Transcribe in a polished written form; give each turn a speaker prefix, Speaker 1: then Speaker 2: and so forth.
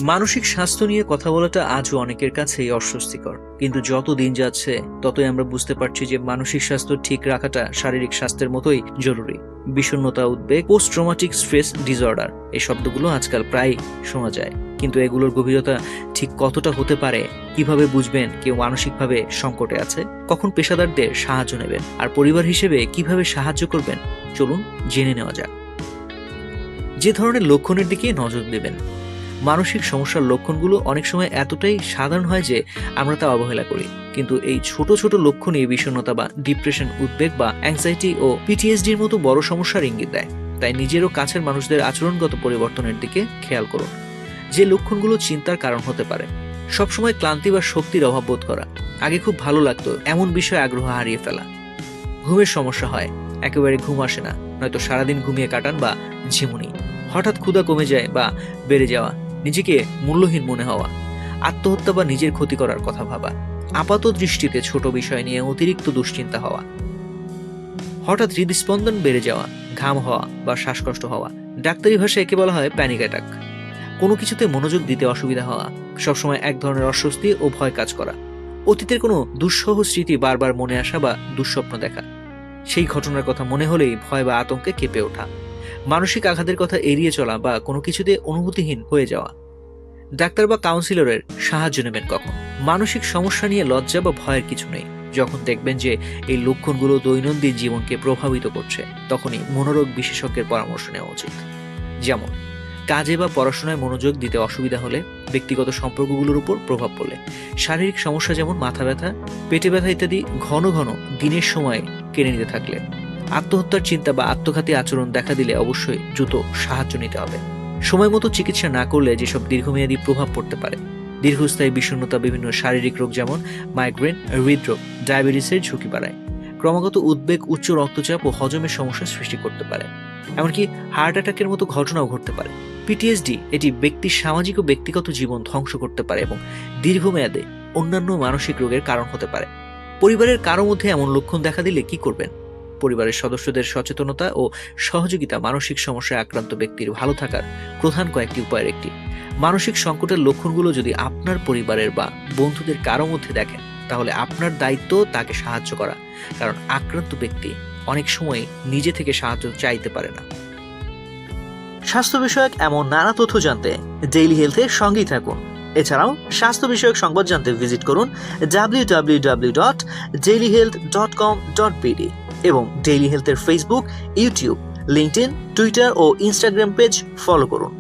Speaker 1: মানসিক স্বাস্থ্য নিয়ে কথা বলাটা আজও অনেকের কাছেই অস্বস্তিকর, কিন্তু যত দিন যাচ্ছে ততই আমরা বুঝতে পারছি যে মানসিক স্বাস্থ্য ঠিক রাখাটা শারীরিক স্বাস্থ্যের মতোই জরুরি। বিষণ্ণতা, উদ্বেগ, পোস্ট ট্রমাটিক স্ট্রেস ডিসঅর্ডার এই শব্দগুলো আজকাল প্রায় শোনা যায়, কিন্তু এগুলোর গভীরতা ঠিক কতটা হতে পারে, কিভাবে বুঝবেন কেউ মানসিকভাবে সংকটে আছে, কখন পেশাদারদের সাহায্য নেবেন, আর পরিবার হিসেবে কিভাবে সাহায্য করবেন, চলুন জেনে নেওয়া যাক। যে ধরনের লক্ষণের দিকে নজর দেবেন। মানসিক সমস্যার লক্ষণগুলো অনেক সময় এতটাই সাধারণ হয় যে আমরা তা অবহেলা করি, কিন্তু এই ছোট ছোট লক্ষণই বিষণ্ণতা বা ডিপ্রেশন, উদ্বেগ বা অ্যাংজাইটি ও পিটিএসডির মতো বড় সমস্যার ইঙ্গিত দেয়। তাই নিজের ও কাছের মানুষদের আচরণগত পরিবর্তনের দিকে খেয়াল করুন। যে লক্ষণগুলো চিন্তার কারণ হতে পারে: সবসময় ক্লান্তি বা শক্তির অভাব বোধ করা, আগে খুব ভালো লাগতো এমন বিষয়ে আগ্রহ হারিয়ে ফেলা, ঘুমের সমস্যা হয়, একেবারে ঘুম আসে না, নয়তো সারাদিন ঘুমিয়ে কাটান বা ঝিমুনি, হঠাৎ ক্ষুধা কমে যায় বা বেড়ে যাওয়া, নিজেকে মূল্যহীন মনে হওয়া, আত্মহত্যা বা নিজের ক্ষতি করার কথা ভাবা, আপাত দৃষ্টিতে ছোট বিষয় নিয়ে অতিরিক্ত দুশ্চিন্তা হওয়া, হঠাৎ হৃদস্পন্দন বেড়ে যাওয়া, ঘাম হওয়া বা শ্বাসকষ্ট হওয়া, ডাক্তারি ভাষায় একে বলা হয় প্যানিক অ্যাটাক, কোনো কিছুতে মনোযোগ দিতে অসুবিধা হওয়া, সবসময় এক ধরনের অস্বস্তি ও ভয় কাজ করা, অতীতের কোনো দুঃসহ স্মৃতি বারবার মনে আসা বা দুঃস্বপ্ন দেখা, সেই ঘটনার কথা মনে হলেই ভয় বা আতঙ্কে কেঁপে ওঠা, মানসিক আঘাতের কথা এড়িয়ে চলা বা কোনো কিছুতে অনুভূতিহীন হয়ে যাওয়া। ডাক্তার বা কাউন্সিলরের সাহায্য নেবেন কখন? মানসিক সমস্যা নিয়ে লজ্জা বা ভয়ের কিছু নেই। যখন দেখবেন যে এই লক্ষণগুলো দৈনন্দিন জীবনকে প্রভাবিত করছে, তখনই মনোরোগ বিশেষজ্ঞের পরামর্শ নেওয়া উচিত। যেমন কাজে বা পড়াশোনায় মনোযোগ দিতে অসুবিধা হলে, ব্যক্তিগত সম্পর্কগুলোর উপর প্রভাব পড়লে, শারীরিক সমস্যা যেমন মাথা ব্যথা, পেটে ব্যথা ইত্যাদি ঘন ঘন দিনের সময় কেড়ে নিতে থাকলে, আত্মহত্যার চিন্তা বা আত্মঘাতী আচরণ দেখা দিলে অবশ্যই দ্রুত সাহায্য নিতে হবে। সময় মতো চিকিৎসা না করলে যেসব দীর্ঘমেয়াদী প্রভাব পড়তে পারে: দীর্ঘস্থায়ী বিষণ্ণতা, বিভিন্ন শারীরিক রোগ যেমন মাইগ্রেন, হৃদরোগ, ডায়াবেটিসের ঝুঁকি বাড়ায়, ক্রমাগত উদ্বেগ, উচ্চ রক্তচাপ ও হজমের সমস্যা সৃষ্টি করতে পারে, এমনকি হার্ট অ্যাটাকের মতো ঘটনাও ঘটতে পারে। পিটিএসডি এটি ব্যক্তির সামাজিক ও ব্যক্তিগত জীবন ধ্বংস করতে পারে এবং দীর্ঘমেয়াদে অন্যান্য মানসিক রোগের কারণ হতে পারে। পরিবারের কারো মধ্যে এমন লক্ষণ দেখা দিলে কি করবেন? পরিবারের সদস্যদের সচেতনতা ও সহযোগিতা মানসিক সমস্যায় আক্রান্ত ব্যক্তির ভালো থাকার প্রধান কয়েকটি উপায়ের একটি। মানসিক সংকটের লক্ষণগুলো যদি আপনার পরিবারের বা বন্ধুদের কারো মধ্যে দেখেন, তাহলে আপনার দায়িত্ব তাকে সাহায্য করা, কারণ আক্রান্ত ব্যক্তি অনেক সময় নিজে থেকে সাহায্য চাইতে পারে না। স্বাস্থ্য বিষয়ক এমন নানা তথ্য জানতে ডেইলি হেলথের সঙ্গেই থাকুন। এছাড়াও স্বাস্থ্য বিষয়ক সংবাদ জানতে ভিজিট করুন www.dailyhealth.com.bd এবং ডেইলি হেলথের ফেসবুক, ইউটিউব, লিঙ্কডইন, টুইটার ও ইনস্টাগ্রাম পেজ ফলো করুন।